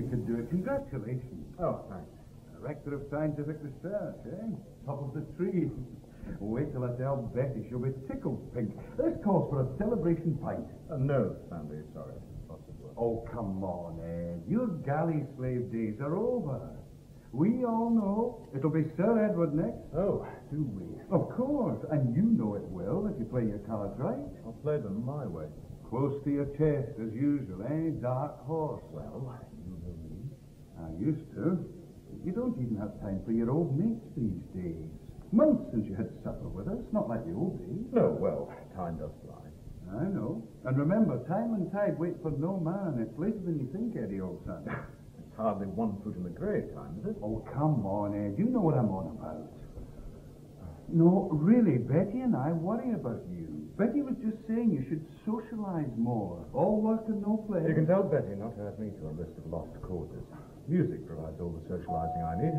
you could do it. Congratulations. Oh, thanks. Director of Scientific Research, eh? Top of the tree. Wait till I tell Betty. She'll be tickled pink. This calls for a celebration pint. No, Sandy, sorry. Lots of work. Oh, come on, Ed. Your galley slave days are over. We all know it'll be Sir Edward next. Oh, do we? Of course, and you know it will if you play your cards right. I'll play them my way. Close to your chest, as usual, eh? Dark horse. Well, you know me. I used to. You don't even have time for your old mates these days. Months since you had supper with us, not like the old days. No, well, time does fly. I know. And remember, time and tide wait for no man. It's later than you think, Eddie, old son. It's hardly 1 foot in the grave time, is it? Oh, come on, Ed. You know what I'm on about. No, really, Betty and I worry about you. Betty was just saying you should socialize more. All work and no play. You can tell Betty not to add me to a list of lost causes. Music provides all the socializing I need.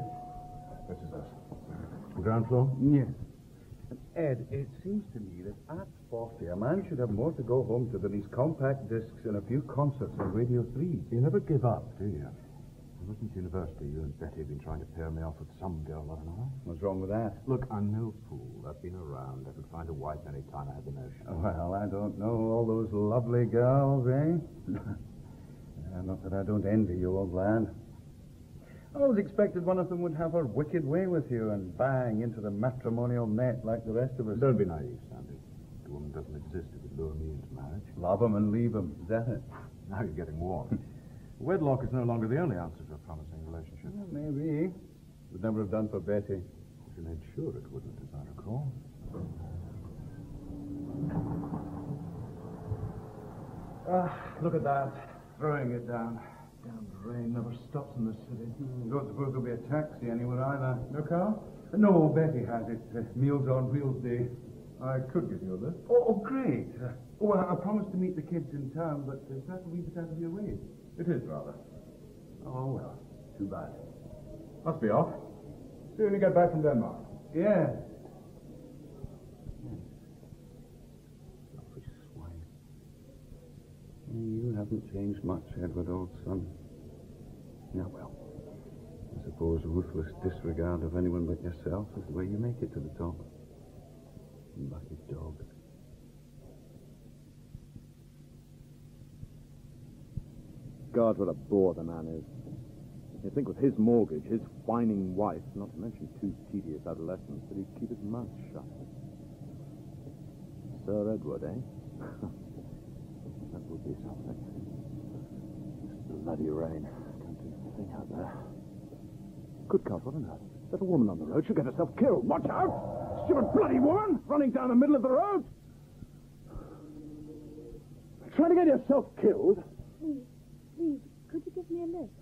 This is us. Ground floor? Yes. Ed, it seems to me that at 40, a man should have more to go home to than his compact discs and a few concerts on Radio 3. You never give up, do you? Ever since university, you and Betty have been trying to pair me off with some girl or another. What's wrong with that? Look, I'm no fool. I've been around. I could find a wife any time I had the notion. Well, I don't know all those lovely girls, eh? Not that I don't envy you, old lad. I always expected one of them would have her wicked way with you and bang into the matrimonial net like the rest of us. Don't be naive, Sandy. The woman doesn't exist who would lure me into marriage. Love 'em and leave 'em. Is that it? Now you're getting warm. Wedlock is no longer the only answer to a promising relationship. Well, maybe. Would never have done for Betty. If you made sure it wouldn't, as I recall. Look at that. Throwing it down. Damn rain never stops in this city. Don't suppose there'll be a taxi anywhere either. No car? No, Betty has it. Meals on Wheels Day. I could give you a lift. Oh, great. I promised to meet the kids in town, but that's a wee bit out of your way. It is, rather. Oh, well. Too bad. Must be off. See you when you get back from Denmark. Yeah. Selfish swine. You haven't changed much, Edward, old son. Now, well, I suppose ruthless disregard of anyone but yourself is the way you make it to the top. Lucky dog. God, what a bore the man is. You'd think with his mortgage, his whining wife, not to mention 2 tedious adolescents, that he'd keep his mouth shut. Sir Edward, eh? That would be something. This bloody rain. Can't do a thing out there. Good God, what on earth? There's a woman on the road. She'll get herself killed. Watch out! Stupid bloody woman! Running down the middle of the road! Trying to get yourself killed? Please, could you give me a lift?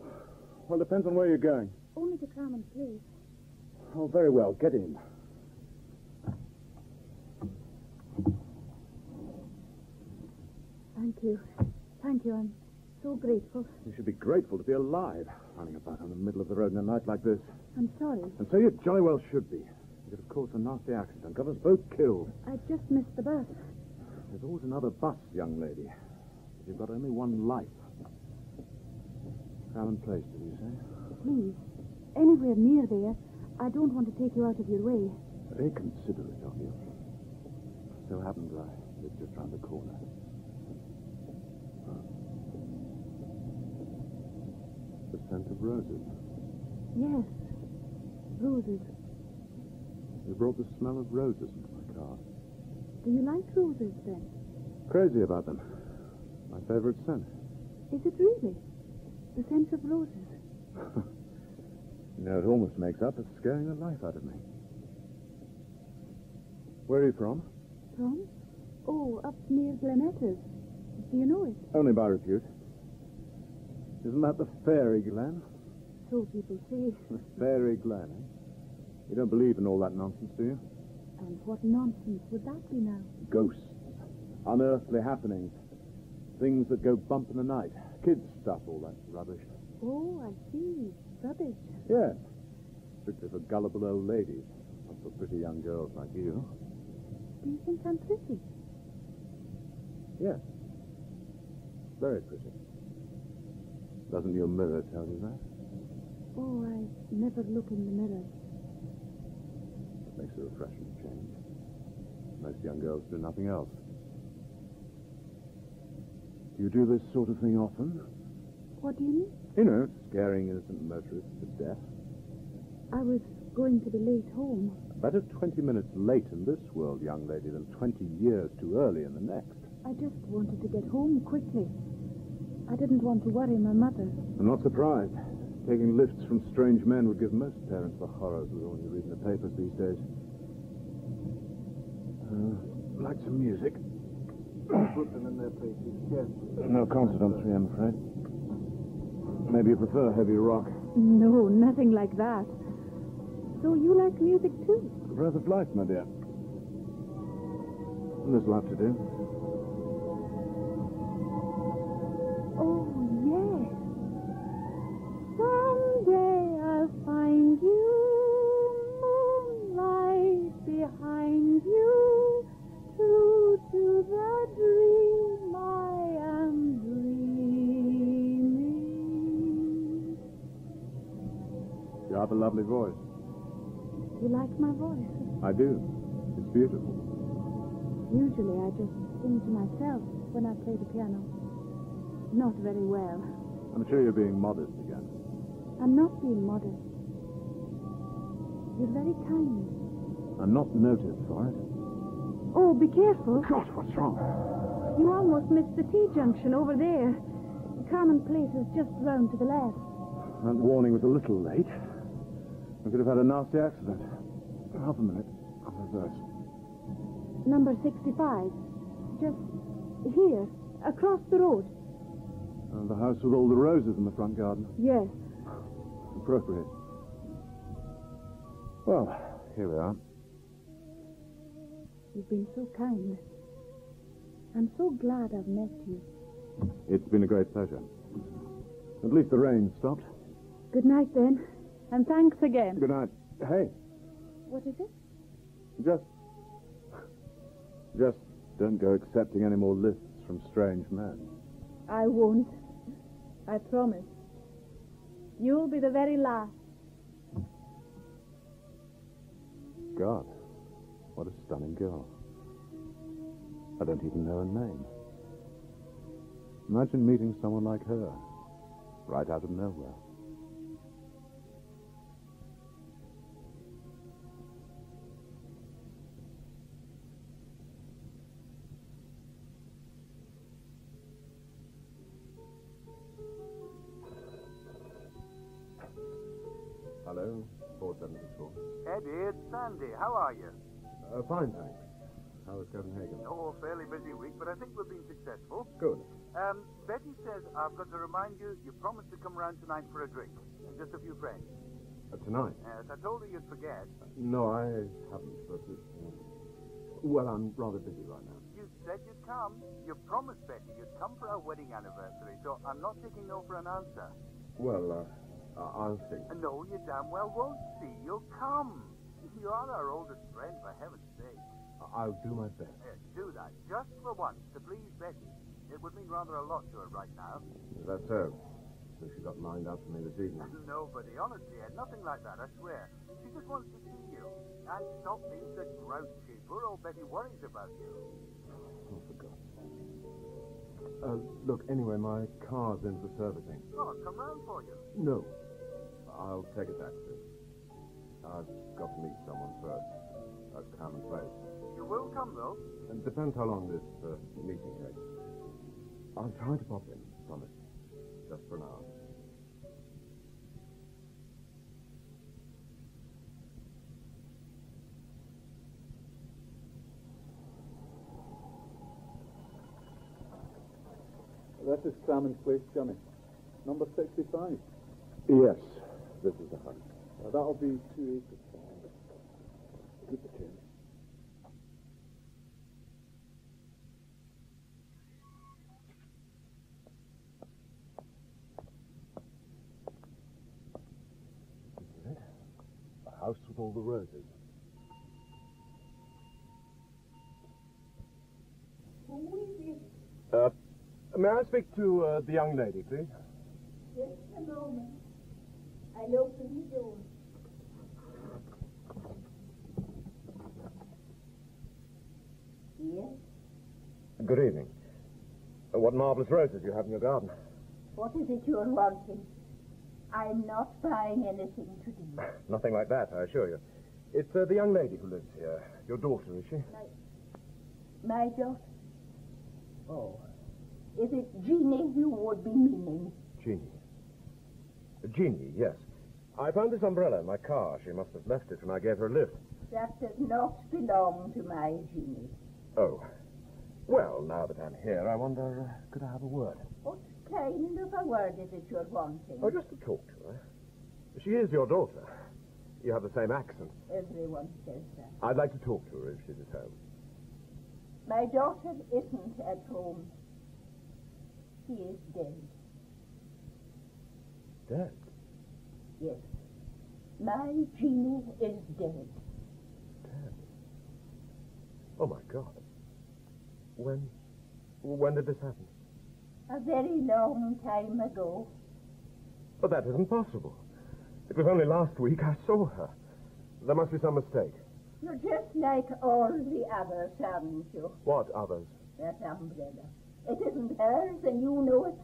Well, depends on where you're going. Only to Carmen's place. Oh, very well. Get in. Thank you. Thank you. I'm so grateful. You should be grateful to be alive, running about on the middle of the road in a night like this. I'm sorry. And so you jolly well should be. You could have caused a nasty accident, got us both killed. I just missed the bus. There's always another bus, young lady. But you've got only one life. Carmen Place, did you say? Please, anywhere near there. I don't want to take you out of your way. Very considerate of you. So happens I live just round the corner. The scent of roses. Yes, roses. You brought the smell of roses into my car. Do you like roses, then? Crazy about them. My favorite scent. Is it really? The scent of roses? You know, it almost makes up for scaring the life out of me. Where are you from? From? Oh, up near Glenetters. Do you know it? Only by repute. Isn't that the Fairy Glen? So people say. The Fairy Glen, eh? You don't believe in all that nonsense, do you? And what nonsense would that be now? Ghosts. Unearthly happenings. Things that go bump in the night. Kids stuff, all that rubbish. Oh, I see. Rubbish. Yes. Strictly for gullible old ladies. Not for pretty young girls like you. Do you think I'm pretty? Yes. Very pretty. Doesn't your mirror tell you that? Oh, I never look in the mirror. It makes a refreshing change. Most young girls do nothing else. Do you do this sort of thing often? What do you mean? You know, scaring innocent motorists to death. I was going to be late home. Better 20 minutes late in this world, young lady, than 20 years too early in the next. I just wanted to get home quickly. I didn't want to worry my mother. I'm not surprised. Taking lifts from strange men would give most parents the horrors with all you read in the papers these days. Like some music. Put them in their places carefully. No concert on 3, I'm afraid. Maybe you prefer heavy rock. No, nothing like that. So you like music too? Breath of life, my dear. There's a lot to do. Oh, yes. Someday I'll find you, moonlight behind you, true to the dream I am dreaming. You have a lovely voice. You like my voice? I do. It's beautiful. Usually I just sing to myself when I play the piano. Not very well. I'm sure you're being modest again. I'm not being modest. You're very kind. I'm not noted for it. Oh, be careful. Gosh, what's wrong? You almost missed the T-junction over there. The Common Place is just round to the left. That warning was a little late. We could have had a nasty accident. Half a minute. I'll reverse. Number 65. Just here, across the road. The house with all the roses in the front garden. Yes. Appropriate. Well, here we are. You've been so kind. I'm so glad I've met you. It's been a great pleasure. At least the rain stopped. Good night, then. And thanks again. Good night. Hey, What is it? just don't go accepting any more lifts from strange men. I won't. I promise. You'll be the very last. God, what a stunning girl. I don't even know her name. Imagine meeting someone like her, right out of nowhere. Hello, 4764. Eddie, it's Sandy. How are you? Fine, thanks. How was Copenhagen? Oh, fairly busy week, but I think we've been successful. Good. Betty says I've got to remind you promised to come round tonight for a drink. And just a few friends. Tonight? Yes, I told her you'd forget. No, I haven't, but well, I'm rather busy right now. You said you'd come. You promised Betty you'd come for our wedding anniversary, so I'm not taking no for an answer. Well, I'll think. No, you damn well won't see. You'll come. You are our oldest friend, for heaven's sake. I'll do my best. Yes, do that, just for once, to please Betty. It would mean rather a lot to her right now. Is that so? So she got lined up for me this evening. Nobody, honestly, Ed, nothing like that, I swear. She just wants to see you. And stop being such grouchy. Poor old Betty worries about you. Oh, for God's sake. Look, anyway, my car's in for servicing. Oh, I'll come round for you. No. I'll take a taxi. I've got to meet someone first. At Common Place. You will come, though? It depends how long this meeting takes. I'll try to pop in, promise. Just for an hour. That is Salmon's Place, Johnny. Number 65. Yes, this is the hunt. That'll be 2 acres. Keep the change. The house with all the roses. May I speak to the young lady, please? Just a moment. I'll open the door. Yes? Good evening. What marvelous roses you have in your garden. What is it you're wanting? I'm not buying anything today. Nothing like that, I assure you. It's the young lady who lives here. Your daughter, is she? My daughter? Oh. Is it Jeannie you would be meaning? Jeannie. Jeannie, yes. I found this umbrella in my car. She must have left it when I gave her a lift. That does not belong to my Jeannie. Oh. Well, now that I'm here, I wonder, could I have a word? What kind of a word is it you're wanting? Oh, just to talk to her. She is your daughter. You have the same accent. Everyone says that. I'd like to talk to her if she's at home. My daughter isn't at home. She is dead. Dead? Yes. My Jeannie is dead. Dead? Oh, my God. When did this happen? A very long time ago. But that isn't possible. It was only last week I saw her. There must be some mistake. You're just like all the others, aren't you? What others? That umbrella. It isn't hers, and you know it.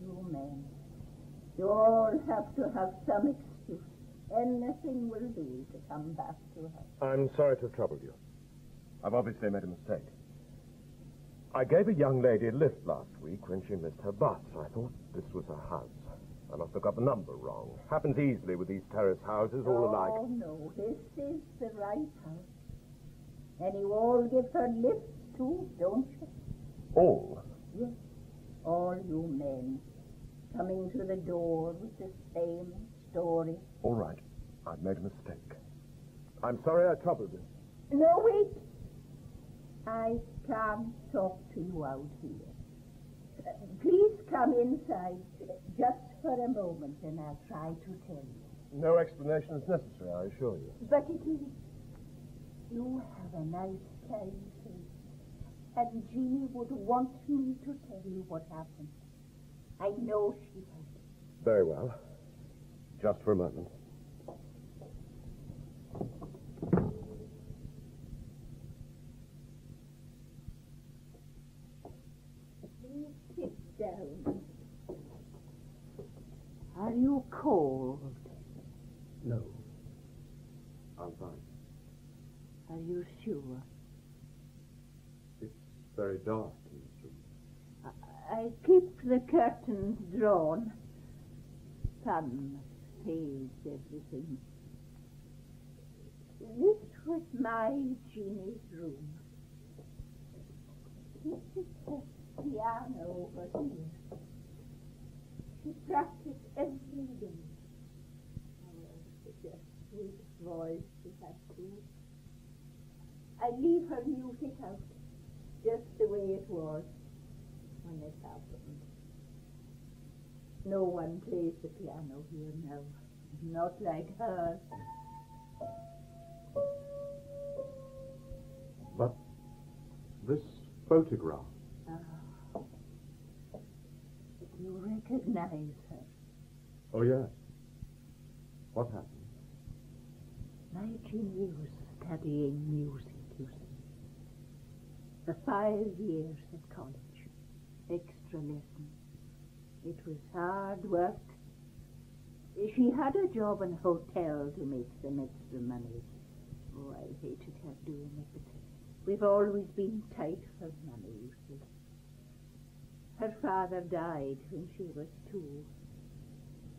You men. You all have to have some excuse. Anything will do to come back to her. I'm sorry to have troubled you. I've obviously made a mistake. I gave a young lady a lift last week when she missed her bus. I thought this was her house. I must have got the number wrong. Happens easily with these terrace houses, all alike. Oh, no. This is the right house. And you all give her lifts, too, don't you? All? Yes. All you men. Coming to the door with the same story. All right. I've made a mistake. I'm sorry I troubled you. No, wait. I can't talk to you out here. Please come inside just for a moment, and I'll try to tell you. No explanation is necessary, I assure you. But it is. You have a nice, kind face. And Jeannie would want me to tell you what happened. I know she would. Very well. Just for a moment. Please sit down. Are you cold? No. I'm fine. Are you sure? It's very dark in this room. I keep the curtains drawn. Sun fades everything. This was my Jeannie's room. This is the piano over here. She practiced every day. Oh, such a sweet voice she had too. I leave her music out, just the way it was when it happened. No one plays the piano here now, not like her. But this photograph. You recognize her. Oh, yes. What happened? My Jeannie was studying music, you see. For 5 years at college. Extra lessons. It was hard work. She had a job in a hotel to make some extra money. Oh, I hated her doing it, but we've always been tight for money, you see. Her father died when she was 2.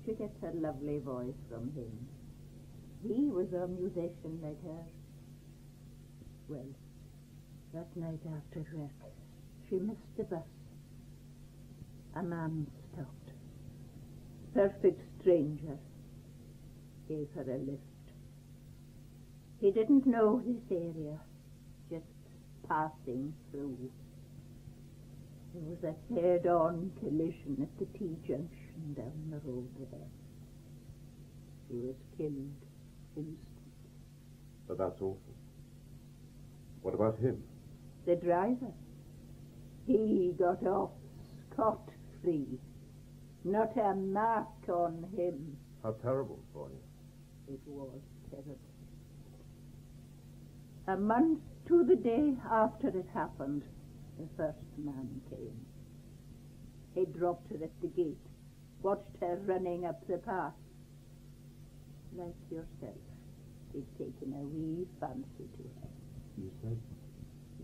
She gets her lovely voice from him. He was a musician like her. Well, that night after work, she missed the bus. A man stopped. Perfect stranger. Gave her a lift. He didn't know this area, just passing through. There was a head-on collision at the T-junction down the road there. He was killed instantly. But that's awful. What about him? The driver, he got off scot-free. Not a mark on him. How terrible for you. It was terrible. A month to the day after it happened, the first man came. He dropped her at the gate, watched her running up the path. Like yourself, he'd taken a wee fancy to her. You said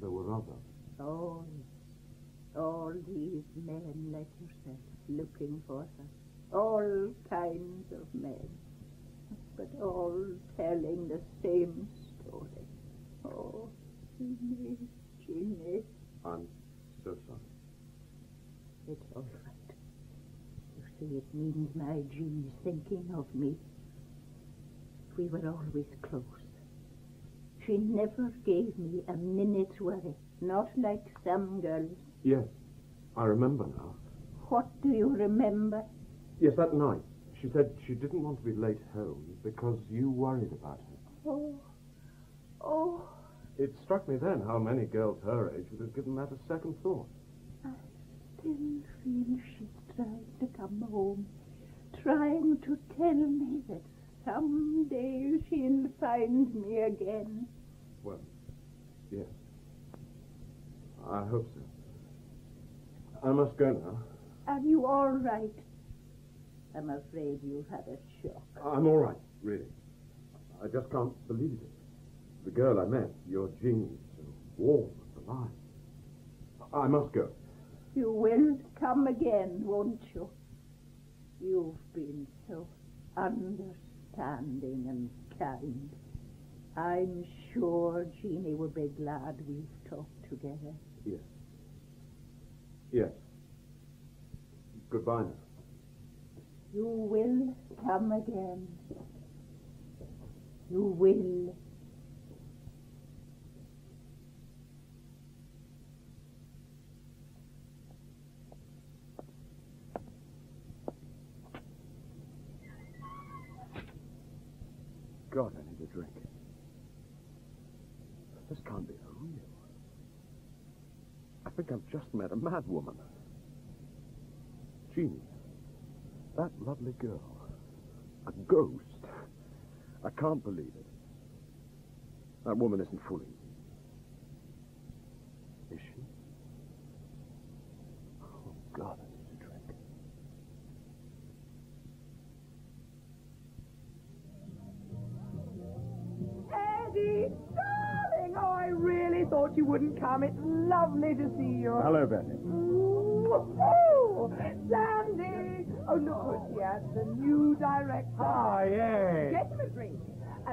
there were others. All these men like yourself, looking for her. All kinds of men, but all telling the same story. Oh, Jeannie, Jeannie. I'm so sorry. It's all right. You see, it means my Jeannie's thinking of me. We were always close. She never gave me a minute's worry, not like some girls. Yes, I remember now. What do you remember? Yes, that night. She said she didn't want to be late home because you worried about her. Oh. It struck me then how many girls her age would have given that a second thought. I still feel she's trying to come home, trying to tell me that someday she'll find me again. Well, yes. I hope so. I must go now. Are you all right? I'm afraid you've had a shock. I'm all right, really. I just can't believe it. The girl I met, your Jeannie, so warm and alive. I must go. You will come again, won't you? You've been so understanding and kind. I'm sure Jeannie will be glad we've talked together. Yes. Yes. Goodbye now. You will come again. You will. God, I need a drink. This can't be real. I think I've just met a mad woman. Jeannie. That lovely girl. A ghost. I can't believe it. That woman isn't fooling me. Is she? Oh, God, I need a drink. Eddie, darling, oh, I really thought you wouldn't come. It's lovely to see you. Hello, Betty. Oh, Sandy. Oh, look who's here, the new director. Ah, yes. Get him a drink.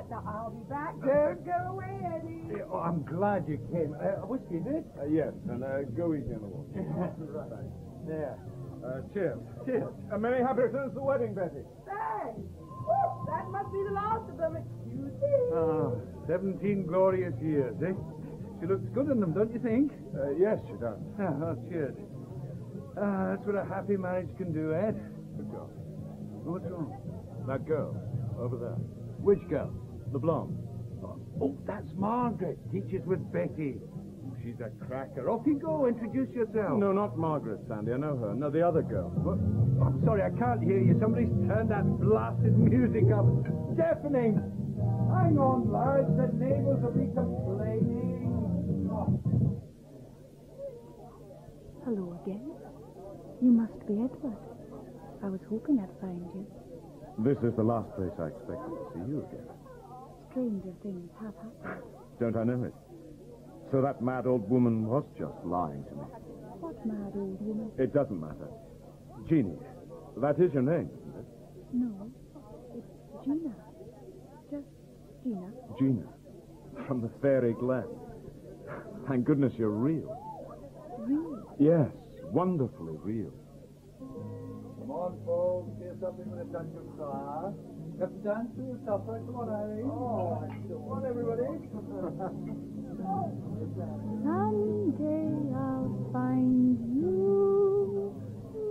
Now, I'll be back. Don't go away, Eddie. Oh, I'm glad you came. Whiskey, Dick? Yes, and go easy on the walk. Right. There. Cheers. Cheers. A many happy returns to the wedding, Betty. Thanks. Woo, that must be the last of them. Excuse me. 17 glorious years, eh? She looks good in them, don't you think? Yes, she does. Oh, cheers. That's what a happy marriage can do, Ed. Good girl. What's wrong? That girl, over there. Which girl? The blonde. Oh, that's Margaret. Teaches with Betty. She's a cracker. Off you go. Introduce yourself. No, not Margaret, Sandy. I know her. No, the other girl. What? Oh, I'm sorry, I can't hear you. Somebody's turned that blasted music up. Deafening. Hang on, lads. The neighbors will be complaining. Oh. Hello again. You must be Edward. I was hoping I'd find you. This is the last place I expected to see you again. Stranger things have happened. Don't I know it? So that mad old woman was just lying to me. What mad old woman? It doesn't matter. Jeannie. That is your name, isn't it? No, it's Gina. Just Gina. Gina. From the Fairy Glen. Thank goodness you're real. Real? Yes, wonderfully real. Come on, folks. Here's something with a touch of class. Have to dance to your supper. Come on, Irene. Oh, come on, everybody. Someday I'll find you,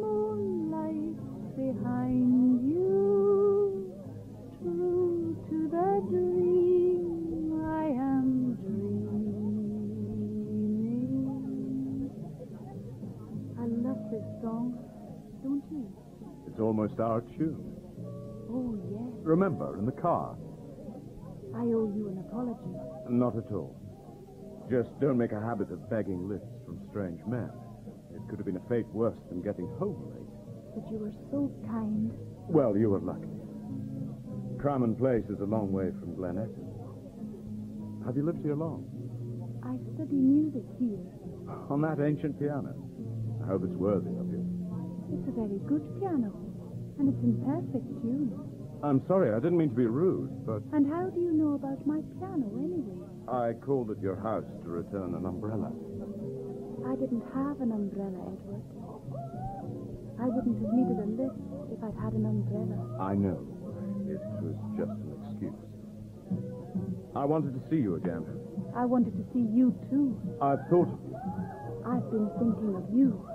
moonlight behind you, true to the dream I am dreaming. I love this song, don't you? missed our tune. Oh, yes. Remember, in the car? I owe you an apology. Not at all. Just don't make a habit of begging lifts from strange men. It could have been a fate worse than getting home late. But you were so kind. Well, you were lucky. Crammon Place is a long way from Glen Echo. Have you lived here long? I study music here. On that ancient piano. I hope it's worthy of you. It's a very good piano, and it's in perfect tune. I'm sorry, I didn't mean to be rude, but And how do you know about my piano, anyway? I called at your house to return an umbrella. I didn't have an umbrella, Edward. I wouldn't have needed a lift if I'd had an umbrella. I know. It was just an excuse. I wanted to see you again. I wanted to see you, too. I've thought of you. I've been thinking of you.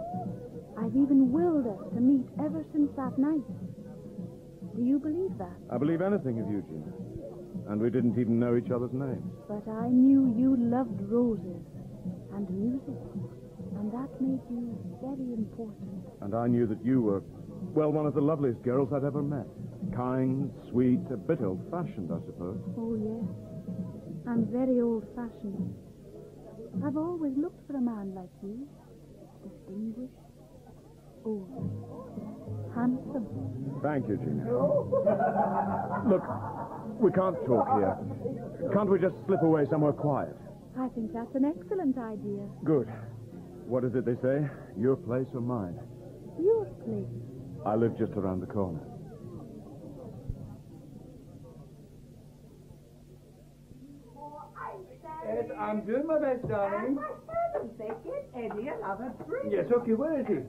I've even willed us to meet ever since that night. Do you believe that? I believe anything of you, Gina. And we didn't even know each other's names. But I knew you loved roses and music, and that made you very important. And I knew that you were, well, one of the loveliest girls I'd ever met. Kind, sweet, a bit old-fashioned, I suppose. Oh, yes. I'm very old-fashioned. I've always looked for a man like you. Distinguished, old, handsome. Thank you, Gina. Look, we can't talk here. Can't we just slip away somewhere quiet? I think that's an excellent idea. Good. What is it they say? Your place or mine? Your place. I live just around the corner. Yes, I'm doing my best, darling. For heaven's sake, get Eddie another drink. Yes, okay, where is he?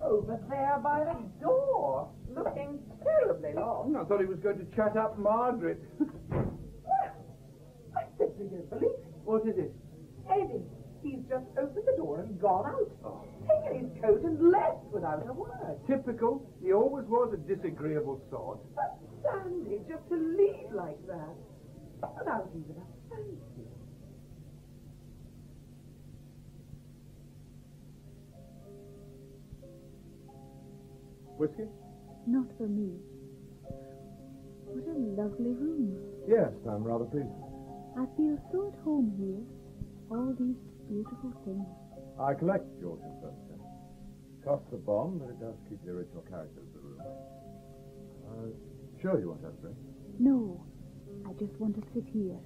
Over there by the door, looking terribly lost. I thought he was going to chat up Margaret. Well, I simply don't believe it. What is it? Eddie, he's just opened the door and gone out. Taken his coat and left without a word. Typical. He always was a disagreeable sort. But Sandy, just to leave like that, without even a thank you. Whiskey? Not for me. What a lovely room. Yes, I'm rather pleased. I feel so at home here. All these beautiful things. I collect Georgian furniture. Costs a bomb, but it does keep the original character of the room. Sure you won't have a drink? No, I just want to sit here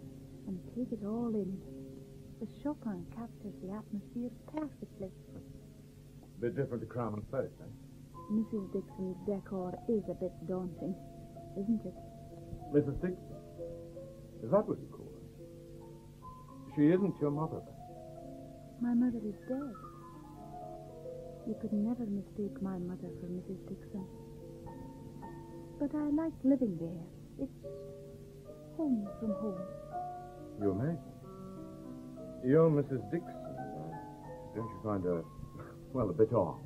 and take it all in. The Chopin captures the atmosphere perfectly. Bit different to Crammon Place, eh? Mrs. Dixon's decor is a bit daunting, isn't it? Mrs. Dixon? Is that what you call her? She isn't your mother, then? My mother is dead. You could never mistake my mother for Mrs. Dixon. But I like living there. It's home from home. You're amazing. You're Mrs. Dixon. Don't you find her, well, a bit odd?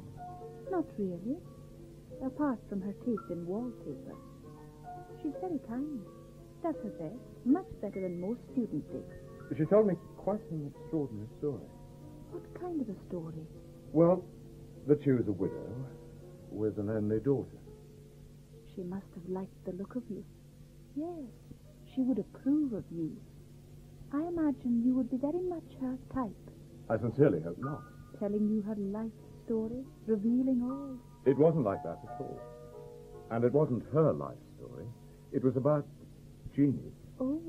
Not really. Apart from her taste in wallpaper. She's very kind. Does her best. Much better than most student dicks. She told me quite an extraordinary story. What kind of a story? Well, that she was a widow with an only daughter. She must have liked the look of you. Yes, she would approve of you. I imagine you would be very much her type. I sincerely hope not. Telling you her life story, revealing all. It wasn't like that at all. And it wasn't her life story. It was about Jeannie. Oh,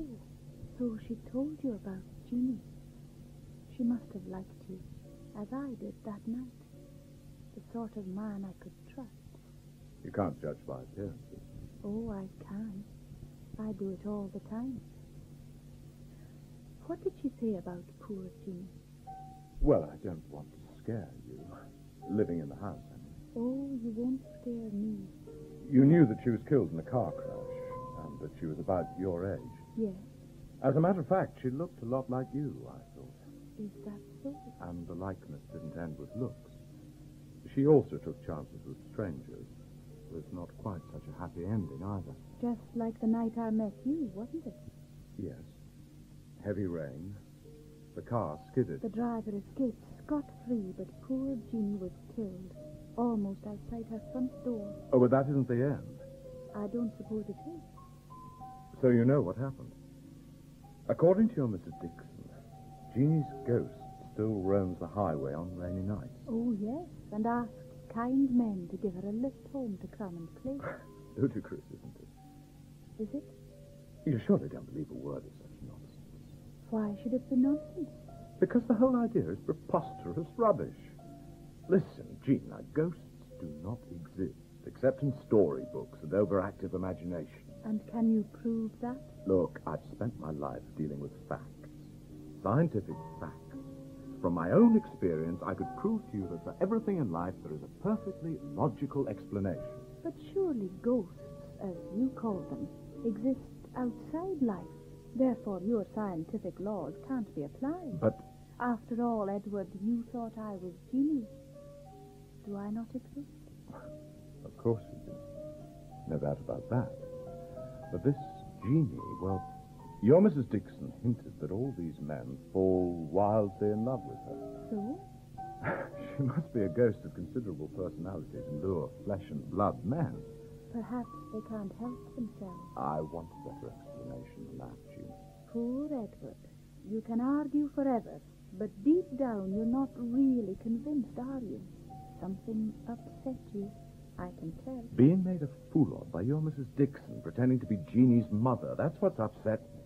so she told you about Jeannie. She must have liked you, as I did that night. The sort of man I could trust. You can't judge by appearances. Oh, I can. I do it all the time. What did she say about poor Jeannie? Well, I don't want to scare you. Living in the house, I mean. Oh, you won't scare me. You knew that she was killed in a car crash, and that she was about your age. Yes, As a matter of fact, she looked a lot like you, I thought. is that so? And the likeness didn't end with looks. She also took chances with strangers, with not quite such a happy ending either. Just like the night I met you, wasn't it? Yes. Heavy rain. The car skidded. The driver escaped scot-free, but poor Jeannie was killed. almost outside her front door. Oh, but that isn't the end. I don't suppose it is. So you know what happened. According to your Mrs. Dixon, Jeannie's ghost still roams the highway on rainy nights. Oh, yes, and asks kind men to give her a lift home to Cromwell Place. Ludicrous, isn't it? Is it? You surely don't believe a word of such nonsense. Why should it be nonsense? Because the whole idea is preposterous rubbish. Listen, Gina, ghosts do not exist, except in storybooks and overactive imagination. And can you prove that? Look, I've spent my life dealing with facts. Scientific facts. From my own experience, I could prove to you that for everything in life, there is a perfectly logical explanation. But surely ghosts, as you call them, exist outside life. Therefore, your scientific laws can't be applied. But After all, Edward, you thought I was Jeannie. Do I not exist? of course you do. No doubt about that. But this Jeannie, well, your Mrs. Dixon hinted that all these men fall wildly in love with her. So? She must be a ghost of considerable personality to lure flesh and blood men. Perhaps they can't help themselves. I want a better explanation than that, Jean. Poor Edward. You can argue forever, but deep down you're not really convinced, are you? Something upset you, I can tell. Being made a fool of by your Mrs. Dixon, pretending to be Jeannie's mother, that's what's upset me.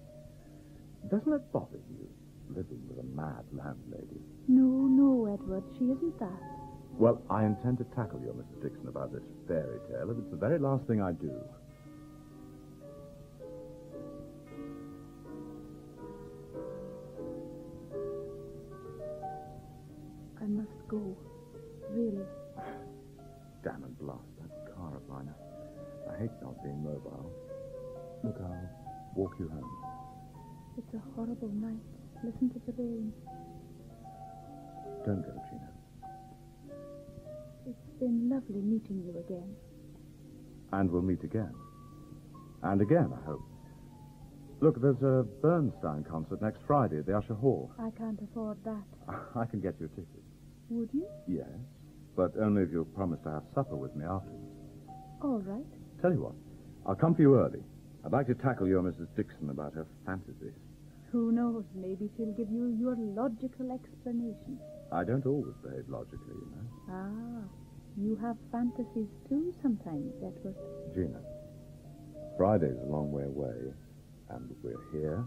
Doesn't it bother you, living with a mad landlady? No, Edward, she isn't that. Well, I intend to tackle your Mrs. Dixon about this fairy tale, and it's the very last thing I do. I must go. Really. Damn and blast that car of mine. I hate not being mobile. Look, I'll walk you home. It's a horrible night. Listen to the rain. Don't go, Gina. It's been lovely meeting you again. And we'll meet again. And again, I hope. Look, there's a Bernstein concert next Friday at the Usher Hall. I can't afford that. I can get you a ticket. Would you? Yes, but only if you'll promise to have supper with me afterwards. All right. Tell you what, I'll come for you early. I'd like to tackle your Mrs. Dixon about her fantasies. Who knows? Maybe she'll give you your logical explanation. I don't always behave logically, you know. Ah, you have fantasies too sometimes, Edward. Gina, Friday's a long way away, and we're here,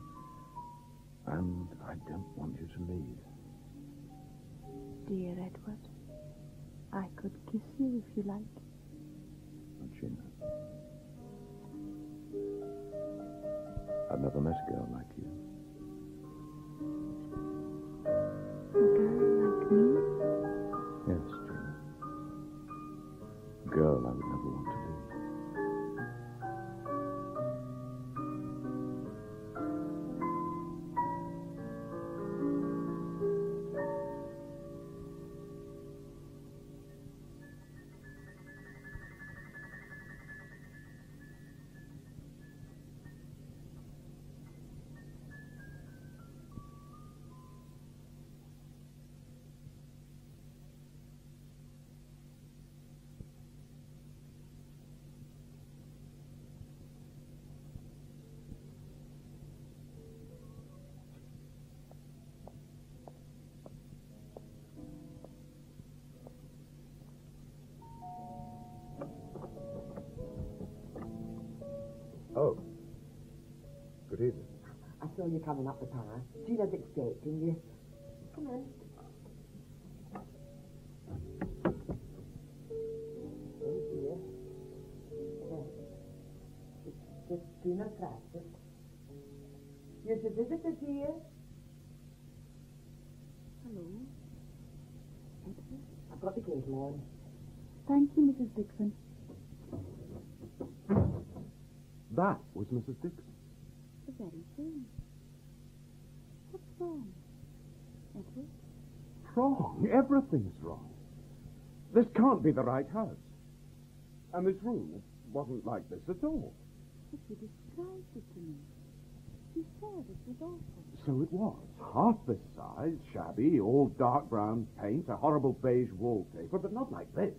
and I don't want you to leave. Dear Edward, I could kiss you if you like. Oh, Gina, I've never met a girl like you. A girl like me? Yes, Gina. A girl I would never want to leave. Oh. Good evening. I saw you coming up the path. Gina's expecting you. Come in. Oh, dear. Just Gina Francis. You're the visitor, dear. Hello. Edward? I've got the kettle on. Thank you, Mrs. Dixon. That was Mrs. Dixon. The very thing. What's wrong, Edward? Wrong. Everything's wrong. This can't be the right house. And this room, it wasn't like this at all. But you described it to me. You said it was awful. So it was. Half this size, shabby, all dark brown paint, a horrible beige wallpaper, but not like this.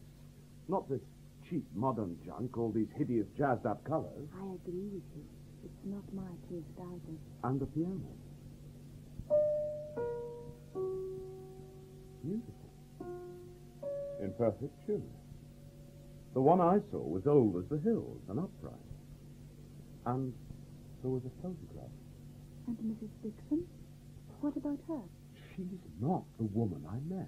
Not this cheap modern junk, all these hideous jazzed-up colors. I agree with you. It's not my taste either. And the piano. Beautiful. In perfect tune. The one I saw was old as the hills and upright. And there was a photograph. And Mrs. Dixon? What about her? She's not the woman I met.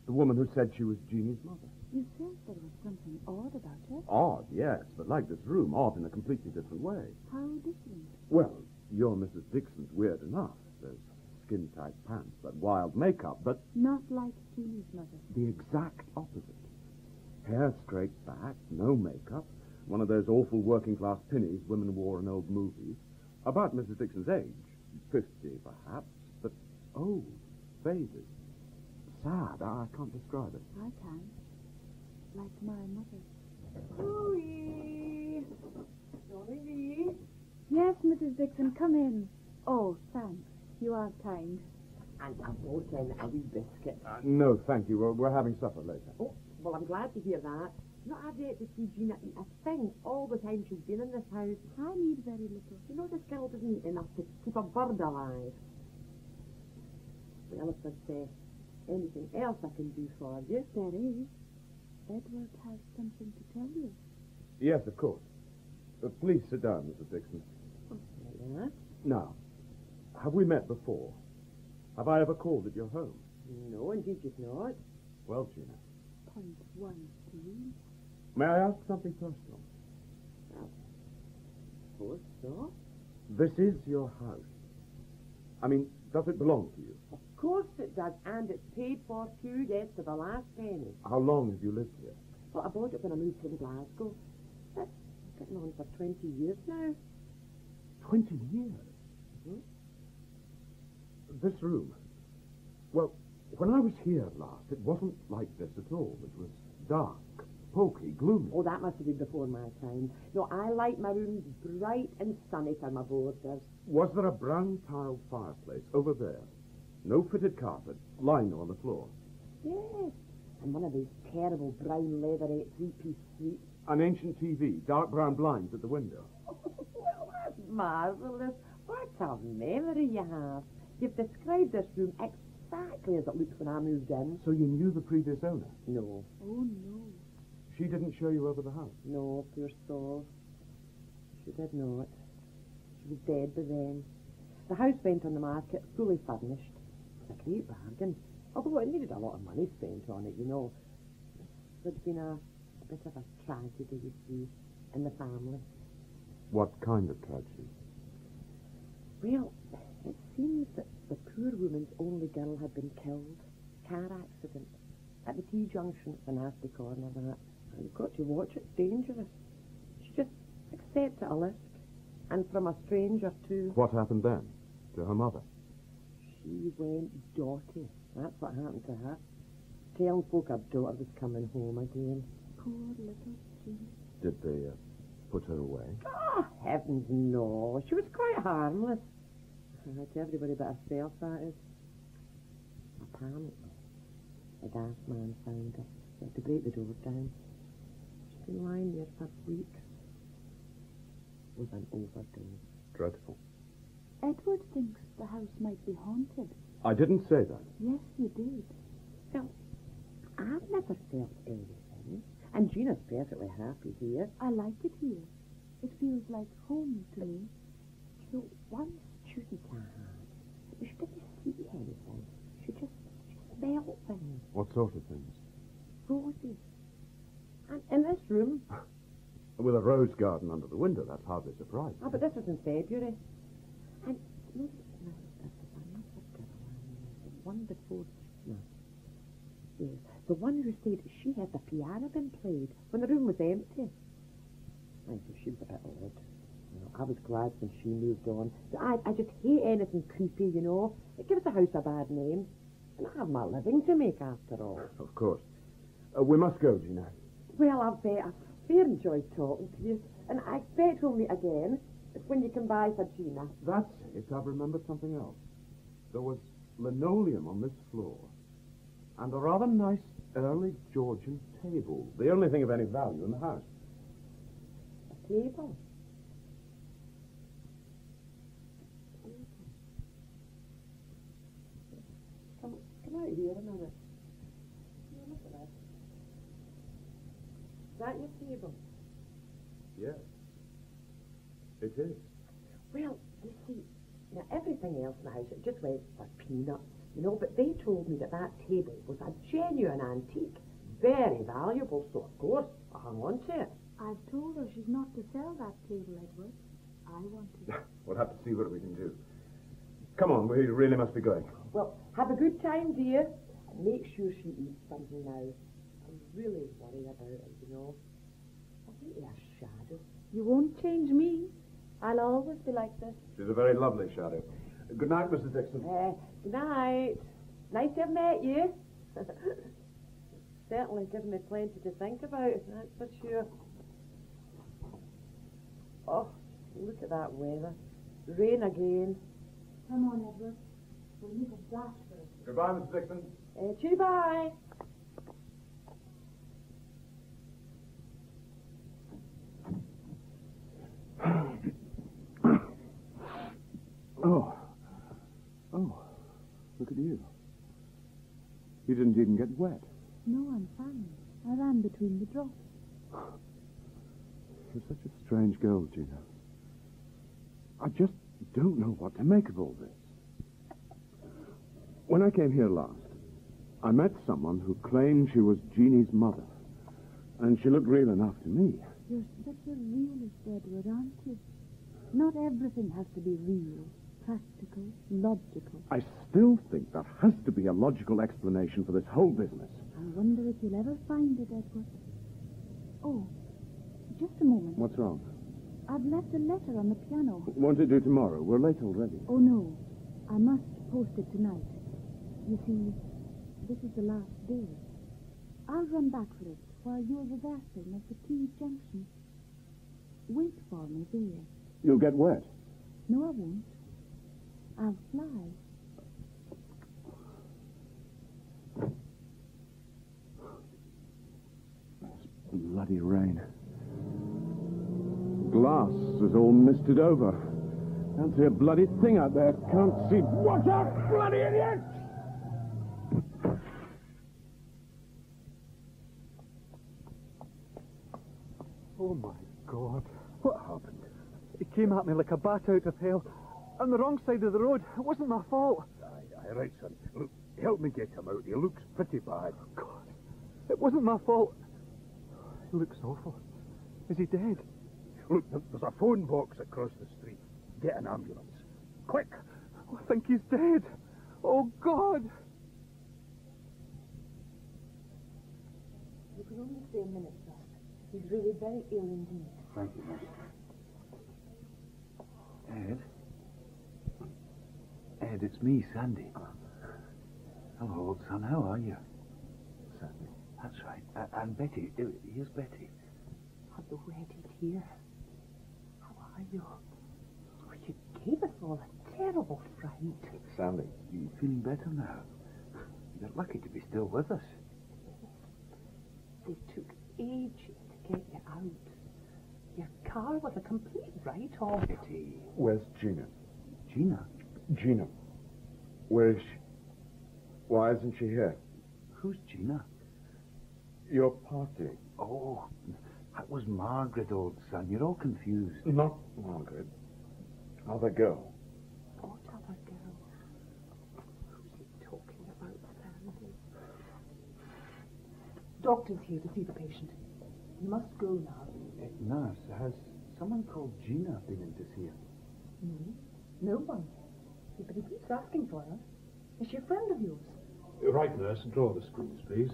The woman who said she was Jeannie's mother. You said there was something odd about her. Odd, yes, but like this room, odd in a completely different way. How different? Well, your Mrs. Dixon's weird enough. There's skin-tight pants, that wild makeup, but Not like Jeannie's mother. the exact opposite. Hair straight back, no makeup, one of those awful working-class pinnies women wore in old movies. About Mrs. Dixon's age, 50 perhaps, but old, faded, sad. I can't describe it. I can. Like my mother. Louis! Louis! Yes, Mrs. Dixon, come in. Oh, thanks. You are kind. And I brought in a wee biscuit. No, thank you. We're having supper later. Oh, well, I'm glad to hear that. You know, I've yet to see Gina eat a thing all the time she's been in this house. I need very little. You know, this girl doesn't eat enough to keep a bird alive. Well, if there's anything else I can do for you. There is. Edward has something to tell you. Yes, of course. Please sit down, Mrs. Dixon. Yeah? Now, have we met before? Have I ever called at your home? No, indeed you've not. Well, Gina, Point 1, 3. may I ask something personal? Suppose so. This is your house. I mean, does it belong to you? Of course it does, and it's paid for too, yes, to the last penny. How long have you lived here? Well, I bought it when I moved from Glasgow. That's getting on for 20 years now. 20 years? This room. Well, when I was here last, it wasn't like this at all. It was dark, poky, gloomy. Oh, that must have been before my time. No, I like my rooms bright and sunny for my boarders. Was there a brown tiled fireplace over there? No fitted carpet, lino on the floor. Yes. And one of those terrible brown leatherette three-piece suites. An ancient TV, dark brown blinds at the window. Well, that's marvellous. What a memory you have. You've described this room exactly as it looked when I moved in. So you knew the previous owner? No, Oh, no. She didn't show you over the house? no, poor soul. She did not. She was dead by then. The house went on the market, fully furnished. It was a great bargain. Although it needed a lot of money spent on it, you know. There'd been a bit of a tragedy, you see, in the family. What kind of tragedy? Well, it seems that the poor woman's only girl had been killed. Car accident. At the T-junction, it's a nasty corner, that. And you've got to watch it, it's dangerous. She just accepted a lift. And from a stranger, too. What happened then? To her mother? She went dotty. That's what happened to her. Telling folk her daughter was coming home again. Poor little Jean. Did they put her away? Oh, heavens, no. She was quite harmless. To everybody but herself, that is. Apparently, the gas man found her. He had to break the door down. She's been lying there for weeks. With an overdose. Dreadful. Edward thinks the house might be haunted. I didn't say that. Yes, you did. Well, I've never felt anything. And Gina's perfectly happy here. I like it here. It feels like home to me. You know, one student I had, she didn't see anything. She just smelled things. What sort of things? Roses. And in this room. With a rose garden under the window, that's hardly surprising. Oh, but this was in February. And no, there was another girl I knew, the one before Christmas. Yes, the one who said she had the piano been played when the room was empty. I thought she was a bit odd. You know, I was glad when she moved on. I just hate anything creepy, you know. It gives the house a bad name. And I have my living to make after all. Of course. We must go, Gina. Well, I've fair enjoyed talking to you. And I expect we'll meet again when you come by for Gina. That's it. I've remembered something else. There was linoleum on this floor. And a rather nice early Georgian table. The only thing of any value in the house. A table? Come out here a minute. Here, look at that. Is that your table? Yes. It is. Well, you see, now everything else in the house, it just went for peanuts, you know, but they told me that that table was a genuine antique, very valuable, so of course I hung on to it. I've told her she's not to sell that table, Edward. I want it. We'll have to see what we can do. Come on, we really must be going. Well, have a good time, dear, and make sure she eats something now. I'm really worried about it, you know. I think you're a shadow. You won't change me. I'll always be like this. She's a very lovely shadow. Good night, Mrs. Dixon. Good night. Nice to have met you. Certainly given me plenty to think about, that's for sure. Oh, look at that weather. Rain again. Come on, Edward. We'll make a dash for it. Goodbye, Mrs. Dixon. Goodbye. Oh, look at you. You didn't even get wet. No, I'm fine. I ran between the drops. You're such a strange girl, Gina. I just don't know what to make of all this. When I came here last, I met someone who claimed she was Jeannie's mother, and she looked real enough to me. You're such a realist, Edward, aren't you? Not everything has to be real, practical, logical. I still think there has to be a logical explanation for this whole business. I wonder if you'll ever find it, Edward. Oh, just a moment. What's wrong? I've left a letter on the piano. Won't it do tomorrow? We're late already. Oh, no. I must post it tonight. You see, this is the last day. I'll run back for it while you're reversing at the T junction. Wait for me there. You'll get wet. No, I won't. I'll fly. This bloody rain. Glass is all misted over. Can't see a bloody thing out there. Can't see. Watch out, bloody idiot! Oh, my God. What happened? He came at me like a bat out of hell. On the wrong side of the road. It wasn't my fault. Aye, right, son. Look, help me get him out. He looks pretty bad. God, it wasn't my fault. He looks awful. Is he dead? Look, there's a phone box across the street. Get an ambulance. Quick! Oh, I think he's dead. Oh, God. You can only stay a minute, sir. He's really very ill indeed. Thank you, miss. Ed? Ed, it's me, Sandy. Hello, old son. How are you? Sandy. That's right. And Betty. Here's Betty. Are the wedded here? How are you? Oh, you gave us all a terrible fright. Sandy, you feeling better now? You're lucky to be still with us. They took ages to get you out. Your car was a complete write-off. Betty. Where's Gina? Gina? Gina. Where is she? Why isn't she here? Who's Gina? Your party. Oh, that was Margaret, old son. You're all confused. Not Margaret. Other girl. What other girl? Who's he talking about, Sandy? Doctor's here to see the patient. You must go now. Nurse, has someone called Gina been in to see her? No one. But he keeps asking for her. Is she a friend of yours? Right, nurse. Draw the screws, please.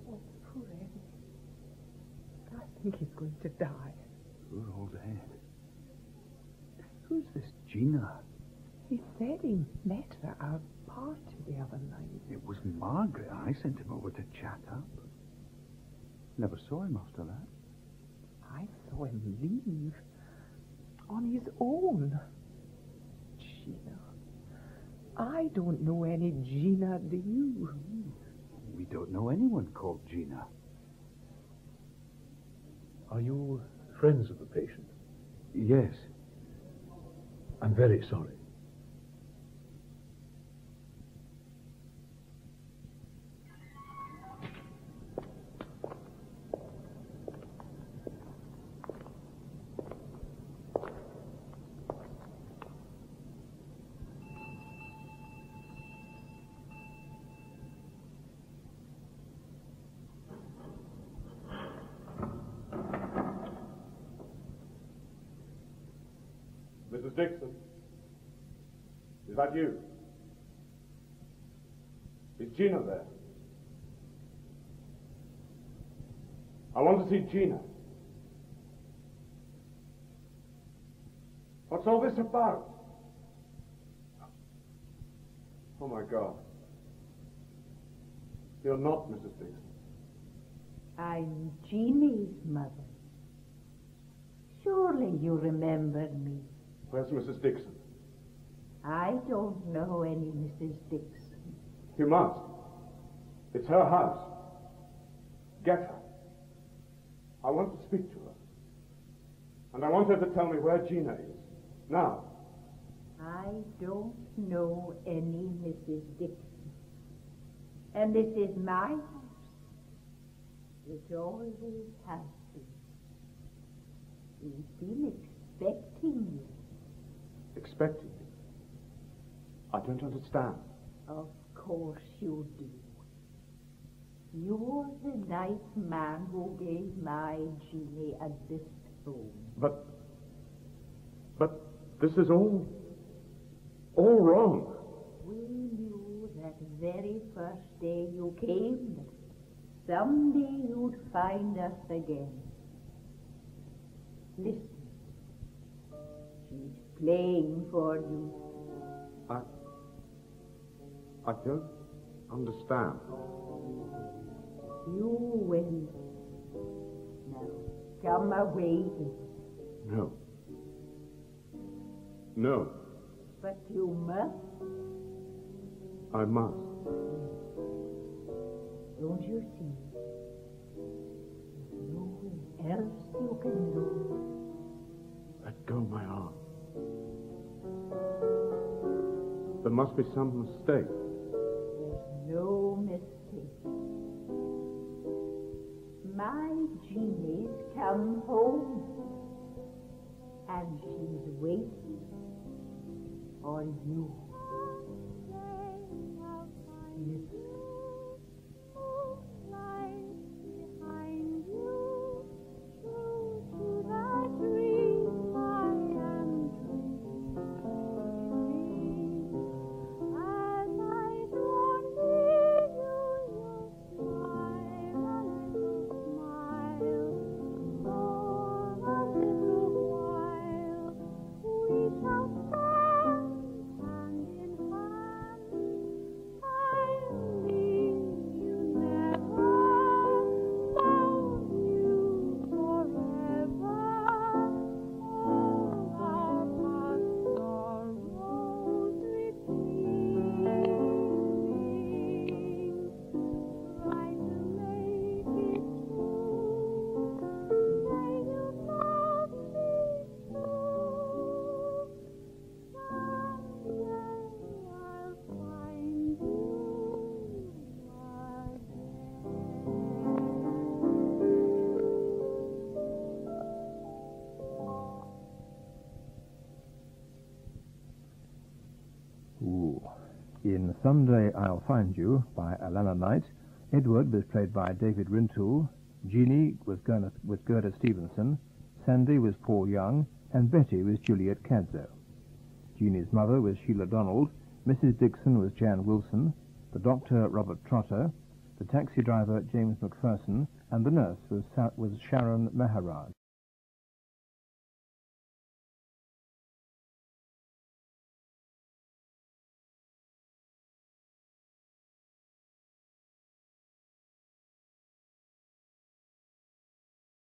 Oh, poor Eddie. I think he's going to die. Poor old Ed. Who's this Gina? He said he met her at our party the other night. It was Margaret. I sent him over to chat up. Never saw him after that. I saw him leave. On his own. Gina. I don't know any Gina, do you? We don't know anyone called Gina. Are you friends of the patient? Yes. I'm very sorry. Mrs. Dixon, is that you? Is Gina there? I want to see Gina. What's all this about? Oh, my God. You're not Mrs. Dixon. I'm Jeannie's mother. Surely you remember me. Where's Mrs. Dixon? I don't know any Mrs. Dixon. You must. It's her house. Get her. I want to speak to her. And I want her to tell me where Gina is. Now. I don't know any Mrs. Dixon. And this is my house. It always has been. We've been expecting you. Expecting me? I don't understand. Of course you do. You're the nice man who gave my Jeannie a bisque bone. But this is all wrong. We knew that very first day you came that someday you'd find us again. Listen. She's playing for you. I don't understand. You will. Now, come away. No. No. But you must. I must. Don't you see? There's nowhere else you can go. Let go my arm. There must be some mistake. There's no mistake. My Jeannie's come home. And she's waiting on you. Listen. In Someday I'll Find You by Alana Knight, Edward was played by David Rintoul, Jeannie was Gerda Stevenson, Sandy was Paul Young, and Betty was Juliet Cadzo. Jeannie's mother was Sheila Donald, Mrs. Dixon was Jan Wilson, the doctor Robert Trotter, the taxi driver James McPherson, and the nurse was Sharon Maharaj.